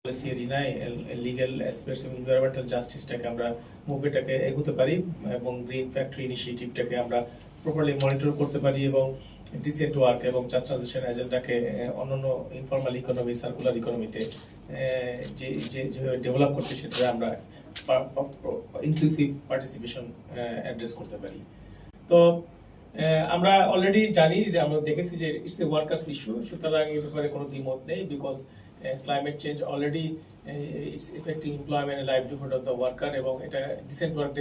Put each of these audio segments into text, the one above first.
Policy এরিনায় legal aspects এবং environmental জাস্টিসটাকে আমরা মুভমেন্টটাকে এগোতে পারি এবং গ্রিন ফ্যাক্টরি ইনিশিয়েটিভটাকে আমরা প্রপারলি মনিটর করতে পারি এবং ডিসেন্ট ওয়ার্ক এবং জাস্ট ট্রানজিশন এজেন্ডাকে অন্যান্য ইনফর্মাল ইকোনমি সার্কুলার ইকোনমিতে যে যেভাবে ডেভেলপ করছে সেটা আমরা ইনক্লুসিভ পার্টিসিপেশন অ্যাড্রেস করতে পারি। তো আমরা অলরেডি জানি যে আমরা দেখেছি যে ইটস এ ওয়ার্কার্স ইস্যু, সুতরাং এই ব্যাপারে কোনো দ্বিমত নেই because climate change already it's affecting employment and livelihood of the worker এবং এটা ডিসেন্ট ওয়ার্ক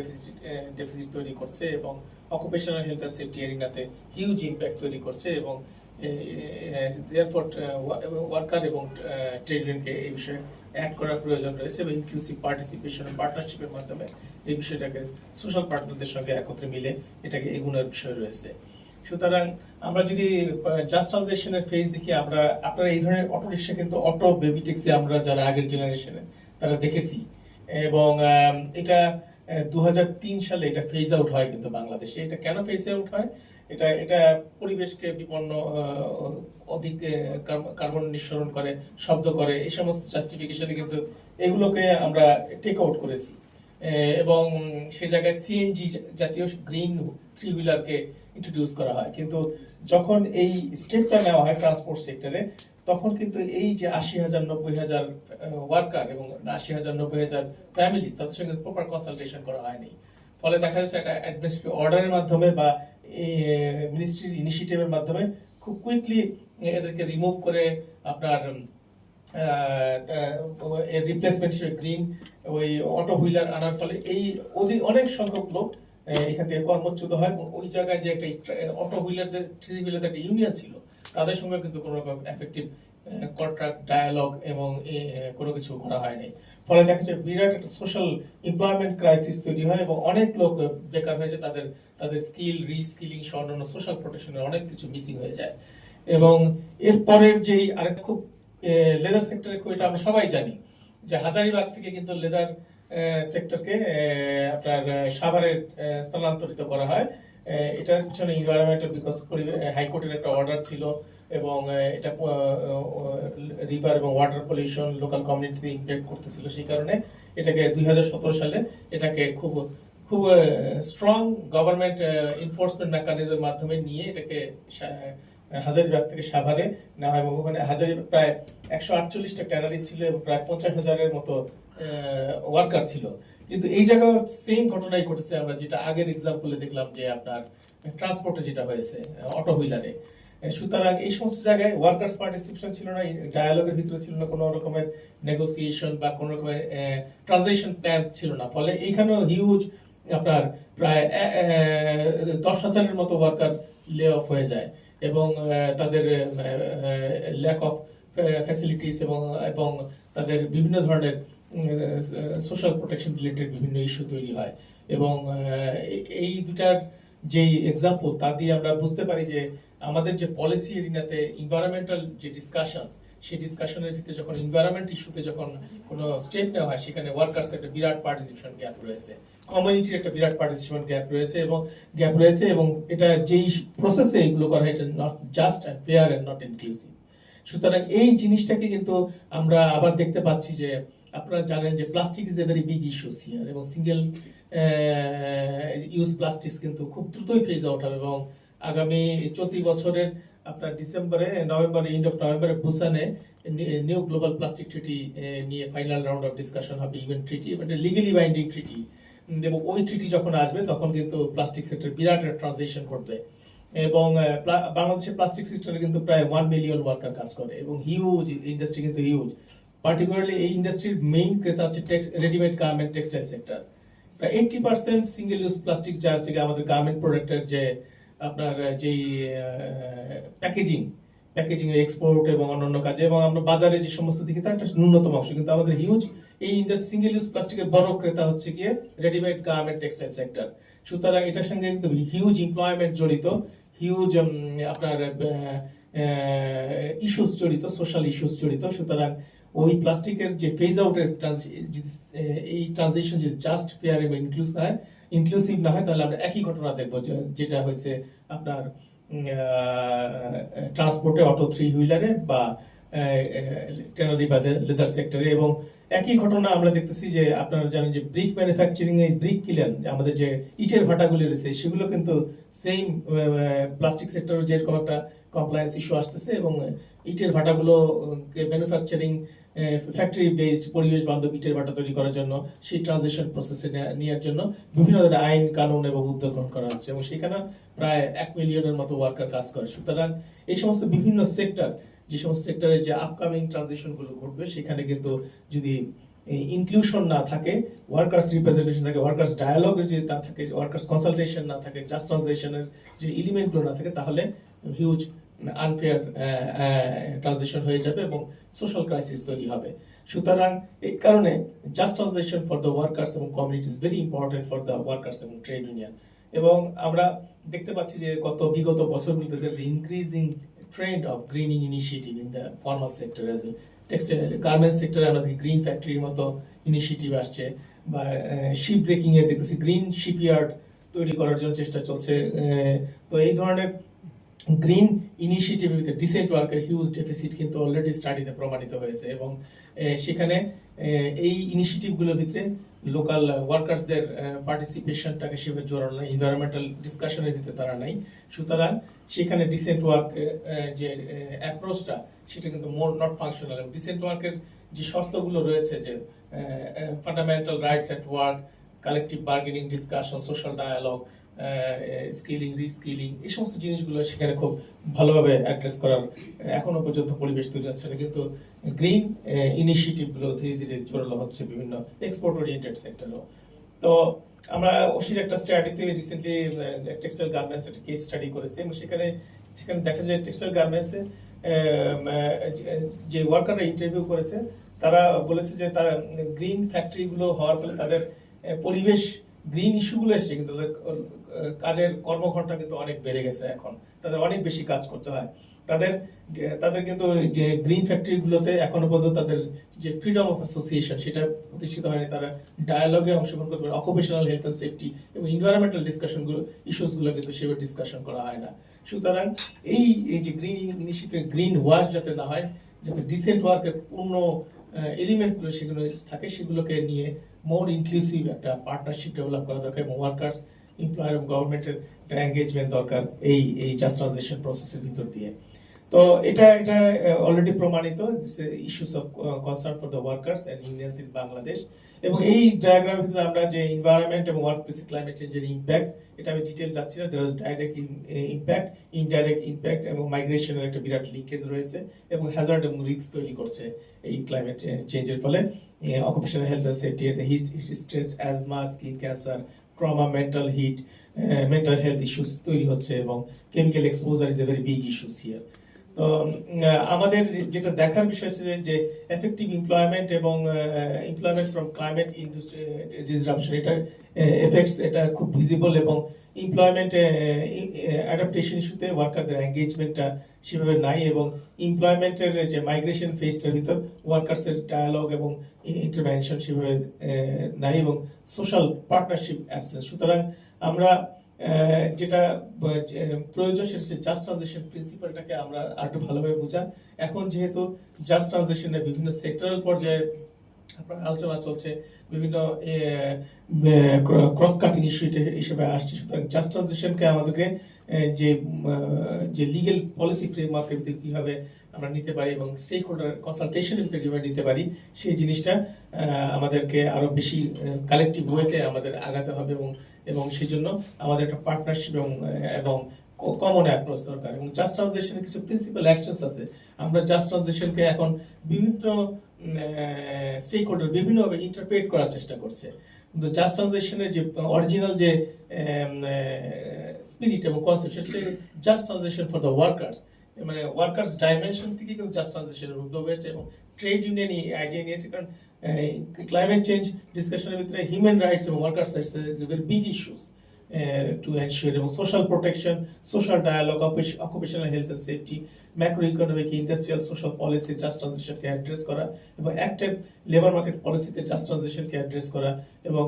ডেফিসিট তৈরি করছে এবং অকুপেশনাল হেলথ অ্যান্ড সেফটি এরিনাতে হিউজ ইম্প্যাক্ট তৈরি করছে এবং দেয়ারফর ওয়ার্কার এবং ট্রেড ইউনিয়নকে এই বিষয়ে অ্যাড করার প্রয়োজন রয়েছে এবং ইনক্লুসিভ পার্টিসিপেশন পার্টনারশিপের মাধ্যমে এই বিষয়টাকে সোশ্যাল পার্টনারদের সঙ্গে একত্রে মিলে এটাকে এগুনোর বিষয় রয়েছে। সুতরাং আমরা যদি জাস্ট ট্রানজিশনের ফেজ দেখি, আপনারা এই ধরনের অটো রিক্সা কিন্তু অটো বেবি ট্যাক্সি আমরা যারা আগের জেনারেশনে তারা দেখেছি এবং এটা 2003 সালে এটা ফেজ আউট হয় কিন্তু বাংলাদেশে। এটা কেন ফেজ আউট হয়? এটা পরিবেশকে বিপন্ন, অধিক কার্বন নিঃসরণ করে, শব্দ করে, এই সমস্ত জাস্টিফিকেশনে কিন্তু এগুলোকে আমরা টেক আউট করেছি এবং সে জায়গায় সিএনজি জাতীয় গ্রিন থ্রি হুইলারকে ইন্ট্রোডিউস করা হয়। কিন্তু যখন এই স্টেপটা নেওয়া হয় ট্রান্সপোর্ট সেক্টরে, তখন কিন্তু এই যে 80,000-90,000 ওয়ার্কার এবং 80,000-90,000 ফ্যামিলিজ, তাদের সঙ্গে প্রপার কনসালটেশন করা হয়নি। ফলে দেখা যাচ্ছে একটা অ্যাডমিনিস্ট্রেটিভ অর্ডারের মাধ্যমে বা মিনিস্ট্রির ইনিশিয়েটিভের মাধ্যমে খুব কুইকলি এদেরকে রিমুভ করে আপনার রিপ্লেসমেন্ট হিসেবে গ্রিন ওই অটো হুইলার আনার ফলে এই অনেক সংখ্যক লোক এখান থেকে কর্মচ্যুত হয় এবং ওই জায়গায় যে একটা অটো হুইলারদের থ্রি হুইলারদের একটা ইউনিয়ন ছিল, তাদের সঙ্গে কিন্তু কোনো রকম এফেক্টিভ কন্ট্রাক্ট ডায়ালগ এবং কোনো কিছু করা হয়নি। ফলে দেখা যাচ্ছে বিরাট একটা সোশ্যাল এমপ্লয়মেন্ট ক্রাইসিস তৈরি হয় এবং অনেক লোক বেকার হয়ে যায়, তাদের স্কিল রিস্কিলিং সহ অন্যান্য সোশ্যাল প্রোটেকশনের অনেক কিছু মিসিং হয়ে যায়। এবং এরপরের যেই আরেকটা খুব লেদার সেক্টরে এটা আমরা সবাই জানি যে হাজারীবাগ থেকে কিন্তু লেদার সেক্টরকে আপনার সাভারে স্থানান্তরিত করা হয়। এটার পিছনে এনভায়রনমেন্টাল বিকজ হাইকোর্টের একটা অর্ডার ছিল এবং এটা রিভার এবং ওয়াটার পলিউশন লোকাল কমিউনিটিতে ইমপ্যাক্ট করতেছিল, সেই কারণে এটাকে 2017 সালে এটাকে খুব স্ট্রং গভর্নমেন্ট এনফোর্সমেন্ট মেকানিজমের মাধ্যমে নিয়ে এটাকে হাজারীবাগ থেকে সাভারে নেওয়া হয় এবং ওখানে হাজারীবাগ প্রায় 148টা ট্যানারি ছিল এবং প্রায় 50,000-এর মতো ওয়ার্কার ছিল। কিন্তু এই জায়গায় সেম ঘটনাই ঘটেছে আমরা যেটা আগের এক্সাম্পলে দেখলাম যে আপনার ট্রান্সপোর্টে যেটা হয়েছে অটো হুইলারে। সুতরাং এই সমস্ত জায়গায় ওয়ার্কার্স পার্টিসিপেশন ছিল না, ডায়ালগের ভিতরে ছিল না, কোনো রকমের নেগোসিয়েশন বা কোনো রকমের ট্রানজিশন প্ল্যান ছিল না। ফলে এইখানেও হিউজ আপনার প্রায় 10,000-এর মতো ওয়ার্কার লে অফ হয়ে যায় এবং তাদের ল্যাক অফ ফ্যাসিলিটিস এবং তাদের বিভিন্ন ধরনের সোশ্যাল প্রোটেকশন রিলেটেড বিভিন্ন ইস্যু তৈরি হয় এবং এই দুটার যে এক্সাম্পল তা দিয়ে আমরা বুঝতে পারি যে আমাদের যে পলিসি এরিনাতে এনভায়রনমেন্টাল যে ডিসকাশনস, সেই ডিসকাশনের ভিতরে যখন এনভায়রনমেন্ট ইস্যুতে যখন কোনো স্টেপ নেওয়া হয়, সেখানে ওয়ার্কার্স একটা বিরাট পার্টিসিপেশন গ্যাপ রয়েছে, কমিউনিটির একটা বিরাট পার্টিসিপেশন গ্যাপ রয়েছে এবং এটা যেই প্রসেসে এগুলো করা হয় এটা not just and fair and not inclusive. সুতরাং এই জিনিসটাকে কিন্তু আমরা আবার দেখতে পাচ্ছি যে আপনারা জানেন যে plastic is a very big issue here এবং সিঙ্গেল ইউজ প্লাস্টিক কিন্তু খুব দ্রুতই ফেজ আউট হবে এবং আগামী চলতি বছরের আপনার এন্ড অফ নভেম্বরে বুসানে নিউ গ্লোবাল প্লাস্টিক ট্রিটি নিয়ে ফাইনাল রাউন্ড অফ ডিসকাশন হবে, ইভেন্ট ট্রিটি, লিগালি বাইন্ডিং ট্রিটি। এবং ওই ট্রিটি যখন আসবে তখন কিন্তু প্লাস্টিক সেক্টর বিরাট ট্রানজিশন ঘটবে এবং বাংলাদেশের প্লাস্টিক সেক্টরে কিন্তু প্রায় 1 মিলিয়ন ওয়ার্কার কাজ করে এবং হিউজ ইন্ডাস্ট্রি, কিন্তু হিউজ। পার্টিকুলারলি এই ইন্ডাস্ট্রির মেইন ক্রেতা হচ্ছে রেডিমেড গার্মেন্ট টেক্সটাইল সেক্টর। প্রায় 80% সিঙ্গেল ইউজ প্লাস্টিক যা হচ্ছে আমাদের গার্মেন্ট প্রোডাক্টের যে আপনার যেই প্যাকেজিং এক্সপোর্ট এবং অন্যান্য কাজে এবং আমরা বাজারে যে সমস্ত দিকে তার একটা ন্যূনতম অংশ, কিন্তু আমাদের হিউজ এই সিঙ্গেল ইউজ প্লাস্টিকের বড় ক্রেতা হচ্ছে গিয়ে রেডিমেড গার্মেন্ট টেক্সটাইল সেক্টর। সুতরাং এটার সঙ্গে কিন্তু হিউজ এমপ্লয়মেন্ট জড়িত, হিউজ আপনার ইস্যুস জড়িত, সোশ্যাল ইস্যুস জড়িত। সুতরাং ওই প্লাস্টিকের যে ফেজ আউটের এই ট্রানজিশন যদি জাস্ট ফেয়ার এবং ইনক্লুসিভ না হয়, তাহলে আমরা একই ঘটনা দেখবো যেটা হয়েছে আপনার ট্রান্সপোর্টে অটো থ্রি হুইলারে বা ট্যানারি বা লেদার সেক্টরে। এবং একই ঘটনা আমরা দেখতেছি যে আপনারা জানেন যে ব্রিক ম্যানুফ্যাকচারিং এ ব্রিক কিলান আমাদের যে ইটের ভাটাগুলি রয়েছে সেগুলো কিন্তু সেম প্লাস্টিক সেক্টরে যেরকম একটা কমপ্লায়েন্স ইস্যু আসতেছে, এবং ইটের ভাটাগুলো ম্যানুফ্যাকচারিং ফ্যাক্টরি বেসড পরিবেশ বান্ধব ইটের ভাটা তৈরি করার জন্য সেই ট্রানজিশন প্রসেসে নেওয়ার জন্য বিভিন্ন ধরনের আইন কানুন এবং উদ্যোগ গ্রহণ করা হচ্ছে, এবং সেখানে প্রায় 1 মিলিয়নের মতো ওয়ার্কার কাজ করে। সুতরাং এই সমস্ত বিভিন্ন সেক্টর, যে সমস্ত সেক্টরে যে আপকামিং ট্রানজিশন গুলো ঘটবে সেখানে কিন্তু যদি ইনক্লুশন না থাকে, ওয়ার্কার্স রিপ্রেজেন্টেশন থাকে, ওয়ার্কার্স ডায়ালগ যদি না থাকে, ওয়ার্কার্স কনসালটেশন না থাকে, জাস্ট ট্রানজিশনের যে এলিমেন্টগুলো না থাকে, তাহলে হিউজ আনফেয়ার ট্রানজিশন হয়ে যাবে এবং সোশ্যাল ক্রাইসিস তৈরি হবে। সুতরাং এই কারণে just transition for the workers এবং community is very important for the workers এবং ট্রেড ইউনিয়ন। এবং আমরা দেখতে পাচ্ছি যে বিগত বছরগুলোতে increasing trend of greening initiative in the formal sector, as textile garments সেক্টরে আমরা দেখি গ্রিন ফ্যাক্টরির মতো ইনিশিয়েটিভ আসছে, বা শিপ ব্রেকিং এ দেখতেছি গ্রিন শিপইয়ার্ড তৈরি করার জন্য চেষ্টা চলছে। তো এই ধরনের গ্রিন ইনিশিয়েটিভ উইথ ডিসেন্ট ওয়ার্কের হিউজ ডেফিসিট কিন্তু অলরেডি স্টাডিতে প্রমাণিত হয়েছে, এবং সেখানে এই ইনিশিয়েটিভগুলোর ভিতরে লোকাল ওয়ার্কার্সদের পার্টিসিপেশনটাকে সেভাবে জোরালো নাই, এনভায়রনমেন্টাল ডিসকাশনের ভিতরে তারা নাই। সুতরাং সেখানে ডিসেন্ট ওয়ার্ক যে অ্যাপ্রোচটা সেটা কিন্তু মোর নট ফাংশনাল। এবং ডিসেন্ট ওয়ার্কের যে শর্তগুলো রয়েছে, যে fundamental rights at work, collective bargaining, discussion, social dialogue, skilling, reskilling, এই সমস্ত জিনিসগুলো সেখানে খুব ভালোভাবে অ্যাড্রেস করার এখনো পর্যন্ত পরিবেশ তৈরি হচ্ছে না। কিন্তু গ্রিন ইনিশিয়েটিভগুলো ধীরে ধীরে জোরালো হচ্ছে বিভিন্ন এক্সপোর্ট ওরিয়েন্টেড সেক্টরেও। তো আমরা অসির একটা স্টাডিতে রিসেন্টলি টেক্সটাইল গার্মেন্টস একটা কেস স্টাডি করেছি, এবং সেখানে দেখা যায় টেক্সটাইল গার্মেন্টসে যে ওয়ার্কাররা ইন্টারভিউ করেছে তারা বলেছে যে তারা গ্রিন ফ্যাক্টরিগুলো হওয়ার ফলে তাদের পরিবেশ গ্রিন ইস্যুগুলো এসছে, কিন্তু তাদের কাজের কর্মঘণ্টা কিন্তু অনেক বেড়ে গেছে। এখন তাদের অনেক বেশি কাজ করতে হয়। তাদের কিন্তু যে গ্রিন ফ্যাক্টরিগুলোতে এখনো পর্যন্ত তাদের যে ফ্রিডম অফ অ্যাসোসিয়েশন সেটা প্রতিষ্ঠিত হয়নি। তারা ডায়ালগে অংশগ্রহণ করতে পারে, অকুপেশনাল হেলথ অ্যান্ড সেফটি এবং এনভায়রনমেন্টাল ডিসকাশনগুলো ইস্যুসগুলো কিন্তু সেভাবে ডিসকাশন করা হয় না। সুতরাং এই যে গ্রিন ইনিশিয়েটিভ, গ্রিন ওয়াশ যাতে না হয়, যাতে ডিসেন্ট ওয়ার্কের পূর্ণ এলিমেন্টসগুলো সেগুলো থাকে, সেগুলোকে নিয়ে মোর ইনক্লুসিভ একটা পার্টনারশিপ ডেভেলপ করা দরকার, এবং ওয়ার্কার্স, এমপ্লয়ার এবং গভর্নমেন্টের একটা এঙ্গেজমেন্ট দরকার এই জাস্ট ট্রানজিশন প্রসেসের ভিতর দিয়ে। তো এটা অলরেডি প্রমাণিত issues of concern for the workers and unions in Bangladesh. এবং এই ডায়াগ্রামের ভিতরে আমরা যে এনভায়রনমেন্ট এবং ওয়ার্কপ্লেস ক্লাইমেট চেঞ্জের ইম্প্যাক্ট, এটা আমি ডিটেইল যাচ্ছি না, there is direct impact, indirect impact, এবং মাইগ্রেশনের একটা বিরাট লিঙ্কেজ রয়েছে, এবং হ্যাজার্ড এবং রিস্ক তৈরি করছে এই ক্লাইমেট চেঞ্জের ফলে। Occupational health and safety, heat stress, asthma, skin cancer, trauma, mental health issues তৈরি হচ্ছে, এবং chemical exposure is a very big issues here. তো আমাদের যেটা দেখার বিষয় হচ্ছে যে এফেক্টিভ এমপ্লয়মেন্ট এবং employment from climate industry disruption, এটা এফেক্টস এটা খুব ভিজিবল, এবং এমপ্লয়মেন্ট অ্যাডাপ্টেশন ইস্যুতে ওয়ার্কারদের এঙ্গেজমেন্টটা সেভাবে নাই, এবং এমপ্লয়মেন্টের যে মাইগ্রেশন ফেজটার ভিতর ওয়ার্কার্সের ডায়ালগ এবং ইন্টারভেনশন সেভাবে নাই, এবং সোশ্যাল পার্টনারশিপ অ্যাবসেন্স। সুতরাং আমরা যেটা প্রয়োজন সেটা হচ্ছে জাস্ট ট্রানজিশন প্রিন্সিপালটাকে আমরা আরেকটু ভালোভাবে বোঝা। এখন যেহেতু জাস্ট ট্রানজিশনের বিভিন্ন সেক্টরাল পর্যায়ে আলোচনা চলছে, বিভিন্ন ক্রস কাটিং ইস্যু হিসেবে আসছে, সুতরাং জাস্ট ট্রানজিশনকে আমাদেরকে যে লিগ্যাল পলিসি ফ্রেমওয়ার্কের ভিতরে কিভাবে আমরা নিতে পারি এবং স্টেক হোল্ডার কনসালটেশনের ভিতরে কিভাবে নিতে পারি, সেই জিনিসটা আমাদেরকে আরো বেশি কালেকটিভ ওয়েতে আমাদের আগাতে হবে, এবং সেই জন্য আমাদের একটা পার্টনারশিপ এবং কমন অ্যাপ্রোচ দরকার। এবং জাস্ট ট্রানজিশনের কিছু প্রিন্সিপাল অ্যাকশনস আছে। আমরা জাস্ট ট্রানজিশনকে এখন বিভিন্ন স্টেক হোল্ডার বিভিন্নভাবে ইন্টারপ্রেট করার চেষ্টা করছে, কিন্তু জাস্ট ট্রানজিশনের যে অরিজিনাল যে স্পিরিট এবং কনসেপ্ট সেটা হচ্ছে just transition for the workers, মানে ওয়ার্কার্স ডাইমেনশন থেকে কিন্তু জাস্ট ট্রানজিশনের উদ্যোগ হয়েছে, এবং ট্রেড ইউনিয়ন আইডিয়া নিয়েছে। কারণ ক্লাইমেট চেঞ্জ ডিসকাশনের ভিতরে হিউম্যান রাইটস এবং workers rights is very big issues. to ensure এবং social protection, social dialogue, occupational health and safety, macroeconomic, industrial, social policy, just transition K address করা এবং active labour market পলিসিতে just transition কে address করা এবং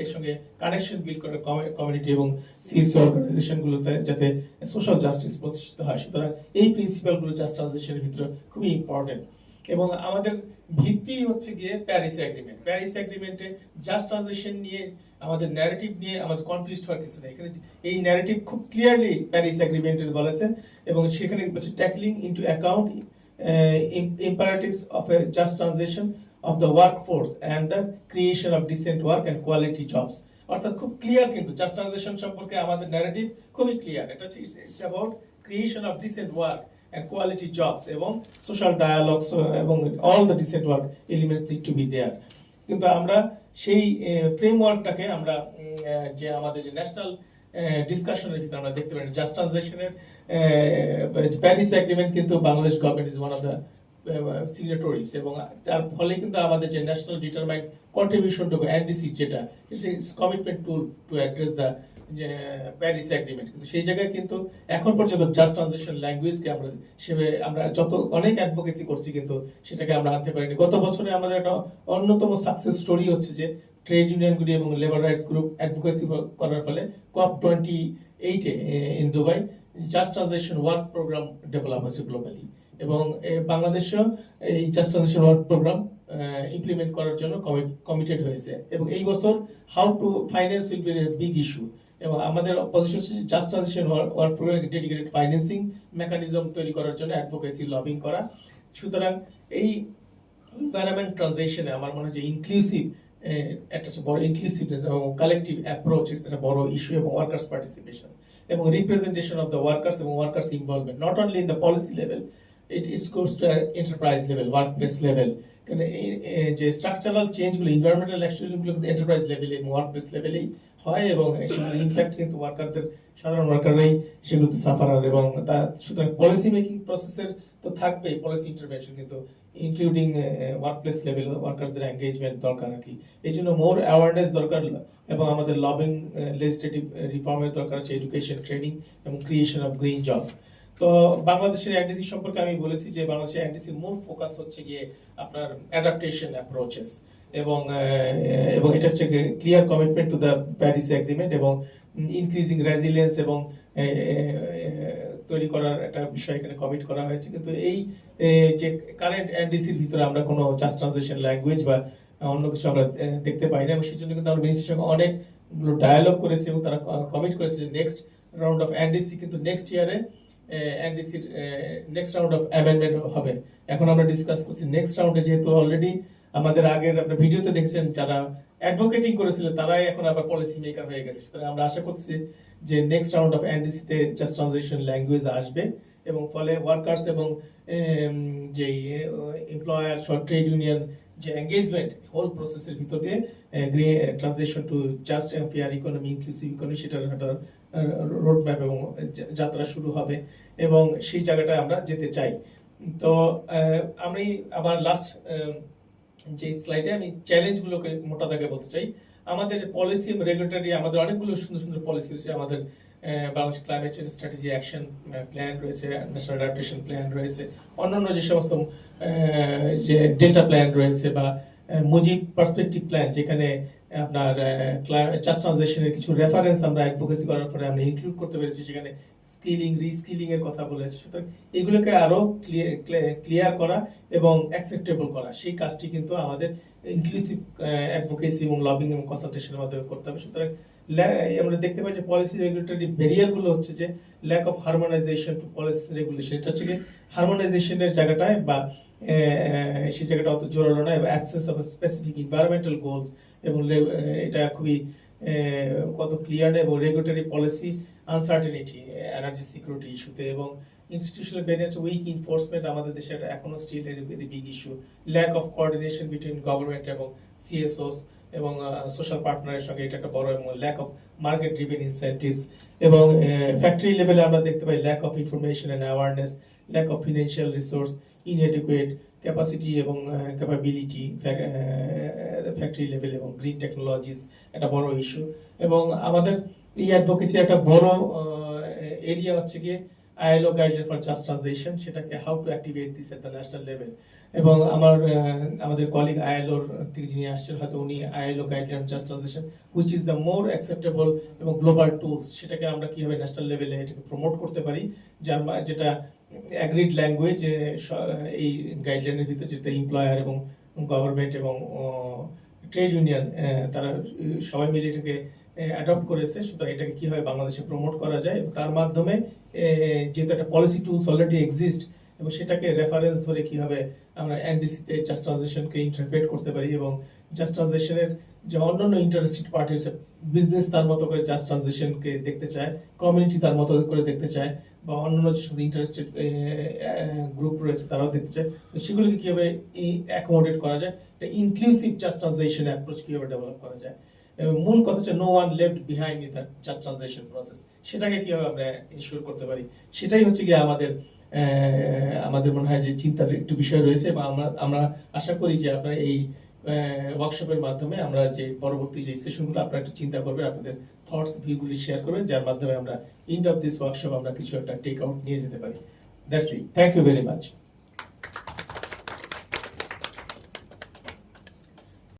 এর সঙ্গে connection build করা community এবং সিএসসি অর্গানাইজেশনগুলোতে যাতে সোশ্যাল জাস্টিস প্রতিষ্ঠিত হয়। সুতরাং এই প্রিন্সিপালগুলো জাস্ট ট্রানজিশনের ভিতরে খুবই ইম্পর্টেন্ট এবং আমাদের ভিত্তি হচ্ছে গিয়ে প্যারিস এগ্রিমেন্ট। প্যারিস এগ্রিমেন্টে জাস্ট ট্রানজিশন নিয়ে আমাদের ন্যারেটিভ নিয়ে আমাদের কনফিউজ হওয়ার কিছু নেই। এখানে এই ন্যারেটিভ খুব ক্লিয়ারলি প্যারিস এগ্রিমেন্টে বলেছেন এবং সেখানে বলছে tackling into account imperatives of a just transition of the workforce and the creation of decent work and quality jobs। অর্থাৎ খুব ক্লিয়ার কিন্তু জাস্ট ট্রানজিশন সম্পর্কে আমাদের ন্যারেটিভ খুবই ক্লিয়ার। এটা হচ্ছে it's about creation of decent work and quality jobs এবং social dialogues এবং all the decent work elements need to be there। কিন্তু আমরা সেই ফ্রেমওয়ার্কটাকে আমরা যে আমাদের যে ন্যাশনাল ডিসকাশনের ভিতরে আমরা দেখতে পারি জাস্ট ট্রানজিশনের প্যারিস এগ্রিমেন্ট কিন্তু Bangladesh government is one of the signatories এবং তার ফলে কিন্তু আমাদের যে national determined contribution to NDC যেটা it's commitment tool to address the Paris agreement, কিন্তু সেই জায়গায় কিন্তু এখন পর্যন্ত জাস্ট ট্রানজিশন ল্যাঙ্গুয়েজকে আমরা যত অনেক অ্যাডভোকেসি করছি কিন্তু সেটাকে আমরা আনতে পারিনি। গত বছরে আমাদের একটা অন্যতম সাকসেস স্টোরি হচ্ছে যে ট্রেড ইউনিয়নগুলি এবং লেবার রাইটস গ্রুপ অ্যাডভোকেসি করার ফলে COP28 in Dubai just transition work programme develop হয়েছে গ্লোবালি এবং বাংলাদেশও এই just transition work programme implement করার জন্য কমিটেড হয়েছে এবং এই বছর how to finance will be a big issue এবং আমাদের পজিশন হচ্ছে just transition work programme dedicated financing mechanism তৈরি করার জন্য অ্যাডভোকেসি লবিং করা। সুতরাং এই এনভায়রনমেন্ট ট্রানজিশনে আমার মনে হয় যে ইনক্লুসিভ একটা বড় ইনক্লুসিভনেস এবং কালেকটিভ অ্যাপ্রোচ একটা বড় ইস্যু এবং ওয়ার্কার্স পার্টিসিপেশন এবং রিপ্রেজেন্টেশন অফ দ্য ওয়ার্কার্স এবং workers involvement not only in the policy level, it goes to enterprise level, workplace level। কারণ এই যে স্ট্রাকচারাল চেঞ্জগুলো এনভায়রনমেন্টাল অ্যাকশনগুলো কিন্তু এন্টারপ্রাইজ লেভেলে এবং ওয়ার্কপ্লেস লেভেলেই হয় এবং সেগুলোর ইম্প্যাক্ট কিন্তু ওয়ার্কারদের সাধারণ ওয়ার্কাররাই সেগুলোতে সাফারার এবং তা সুতরাং পলিসি মেকিং প্রসেসের তো থাকবেই পলিসি ইন্টারভেনশন কিন্তু ইনক্লুডিং ওয়ার্কপ্লেস লেভেল ওয়ার্কার্সদের এঙ্গেজমেন্ট দরকার আর কি। এই জন্য মোর অ্যাওয়ারনেস দরকার এবং আমাদের লবিং লেজিসলেটিভ রিফর্মের দরকার আছে, এডুকেশন ট্রেনিং এবং ক্রিয়েশন অফ গ্রিন জবস। তো বাংলাদেশের এনডিসি সম্পর্কে আমি বলেছি যে বাংলাদেশের এনডিসির মূল ফোকাস হচ্ছে গিয়ে আপনার অ্যাডাপ্টেশন অ্যাপ্রোচেস এবং এটা হচ্ছে clear commitment to the Paris agreement এবং ইনক্রিজিং রেজিলিয়েন্স এবং তৈরি করার একটা বিষয় এখানে কমিট করা হয়েছে। কিন্তু এই যে কারেন্ট এনডিসির ভিতরে আমরা কোনো জাস্ট ট্রানজিশন ল্যাঙ্গুয়েজ বা অন্য কিছু আমরা দেখতে পাই না এবং সেই জন্য কিন্তু আমরা মিনিস্ট্রির সঙ্গে অনেকগুলো ডায়ালগ করেছি এবং তারা কমিট করেছে যে নেক্সট রাউন্ড অফ এনডিসি কিন্তু নেক্সট ইয়ারে এনডিসির নেক্সট রাউন্ড অফ অ্যামেন্ডমেন্ট হবে। এখন আমরা ডিসকাস করছি নেক্সট রাউন্ডে, যেহেতু অলরেডি আমাদের আগের আপনার ভিডিওতে দেখছেন যারা অ্যাডভোকেটিং করেছিল তারাই এখন আবার পলিসি মেকার হয়ে গেছে। সুতরাং আমরা আশা করছি যে নেক্সট রাউন্ড অফ এনডিসিতে জাস্ট ট্রানজিশন ল্যাঙ্গুয়েজ আসবে এবং ফলে ওয়ার্কার্স এবং যে এমপ্লয়ার ট্রেড ইউনিয়ন যে এঙ্গেজমেন্ট হোল প্রসেসের ভিতর দিয়ে transition to just and fair economy, inclusive economy সেটার একটা রোড ম্যাপ এবং যাত্রা শুরু হবে এবং সেই জায়গাটায় আমরা যেতে চাই। তো আমি আমার লাস্ট যে স্লাইডে আমি চ্যালেঞ্জগুলোকে মোটা দাগে বলতে চাই। আমাদের পলিসি এবং রেগুলেটরি আমাদের অনেকগুলো সুন্দর সুন্দর পলিসি রয়েছে। আমাদের Bangladesh climate change strategy action plan রয়েছে, ন্যাশনাল অ্যাডাপ্টেশন প্ল্যান রয়েছে, অন্যান্য যে সমস্ত যে ডেল্টা প্ল্যান রয়েছে বা মুজিব পার্সপেক্টিভ প্ল্যান যেখানে আপনার জাস্ট ট্রানজিশনের কিছু রেফারেন্স আমরা অ্যাডভোকেসি করার পরে আমরা ইনক্লুড করতে পেরেছি, সেখানে স্কিলিং রিস্কিলিং এর কথা বলেছে। সুতরাং এগুলোকে আরো ক্লিয়ার করা এবং অ্যাকসেপ্টেবল করা সেই কাজটি কিন্তু আমাদের ইনক্লুসিভ অ্যাডভোকেসি এবং লবিং এবং কনসালটেশনের মাধ্যমে করতে হবে। সুতরাং আমরা দেখতে পাই যে পলিসি রেগুলেটরি ব্যারিয়ার গুলো হচ্ছে যে lack of harmonisation to policy regulation, এটা হচ্ছে হারমোনাইজেশনের জায়গাটায় বা সেই জায়গাটা অত জোরালো না এবং absence of specific environmental goals এবং এটা খুবই কত ক্লিয়ার এবং regulatory policy uncertainty energy security ইস্যুতে এবং ইনস্টিটিউশনাল ব্যারিয়ার উইক এনফোর্সমেন্ট আমাদের দেশে এটা এখনো still very big issue. Lack of coordination between government এবং সিএসওস এবং সোশ্যাল পার্টনারের সঙ্গে এটা একটা বড় এবং lack of market driven incentives এবং ফ্যাক্টরি লেভেলে আমরা দেখতে পাই lack of information and awareness, lack of financial resource, inadequate capacity এবং ক্যাপাবিলিটি ফ্যাক্টরি লেভেল এবং গ্রিন টেকনোলজিস একটা বড় ইস্যু এবং আমাদের এই অ্যাডভোকেসি একটা বড় এরিয়া হচ্ছে গিয়ে ILO guideline for just transition, সেটাকে how to activate this at the national level. এবং আমাদের কলিগ আইএলওর থেকে যিনি আসছেন, হয়তো উনি ILO guideline just transition which is the more acceptable এবং গ্লোবাল টুলস, সেটাকে আমরা কিভাবে ন্যাশনাল লেভেলে এটাকে প্রমোট করতে পারি, যেটা অ্যাগ্রিড ল্যাঙ্গুয়েজ এই গাইডলাইনের ভিতরে, যেটা এমপ্লয়ার এবং গভর্নমেন্ট এবং ট্রেড ইউনিয়ন তারা সবাই মিলে এটাকে অ্যাডপ্ট করেছে। সুতরাং এটাকে কিভাবে বাংলাদেশে প্রমোট করা যায়, তার মাধ্যমে যেহেতু একটা পলিসি টুলস অলরেডি এক্সিস্ট, এবং সেটাকে রেফারেন্স ধরে কিভাবে আমরা এনডিসিতে জাস্ট ট্রানজিশনকে ইন্টারপ্রেট করতে পারি, এবং জাস্ট ট্রানজিশনের যে অন্যান্য ইন্টারেস্টেড পার্টি আছে, বিজনেস তার মতো করে জাস্ট ট্রানজিশনকে দেখতে চায়, কমিউনিটি তার মতো করে দেখতে চায়, বা অন্যান্য যে ইন্টারেস্টেড গ্রুপ রয়েছে তারাও দেখতে চায়, তো সেগুলোকে কিভাবে অ্যাকোমোডেট করা যায়, একটা ইনক্লুসিভ জাস্ট ট্রানজিশন অ্যাপ্রোচ কিভাবে ডেভেলপ করা যায়। মূল কথা হচ্ছে no one left behind in the just transition process, সেটাকে কিভাবে আমরা ইনশিওর করতে পারি, সেটাই হচ্ছে গিয়ে আমাদের মনে হয় যে চিন্তার একটু বিষয় রয়েছে। বা আমরা আশা করি যে আপনারা এই ওয়ার্কশপের মাধ্যমে আমরা যে পরবর্তী যে সেশনগুলো আপনারা একটু চিন্তা করবেন, আপনাদের থটস ভিউগুলি শেয়ার করবেন, যার মাধ্যমে আমরা এন্ড অফ দিস ওয়ার্কশপ আমরা কিছু একটা টেক আউট নিয়ে যেতে পারি। That's it, thank you very much.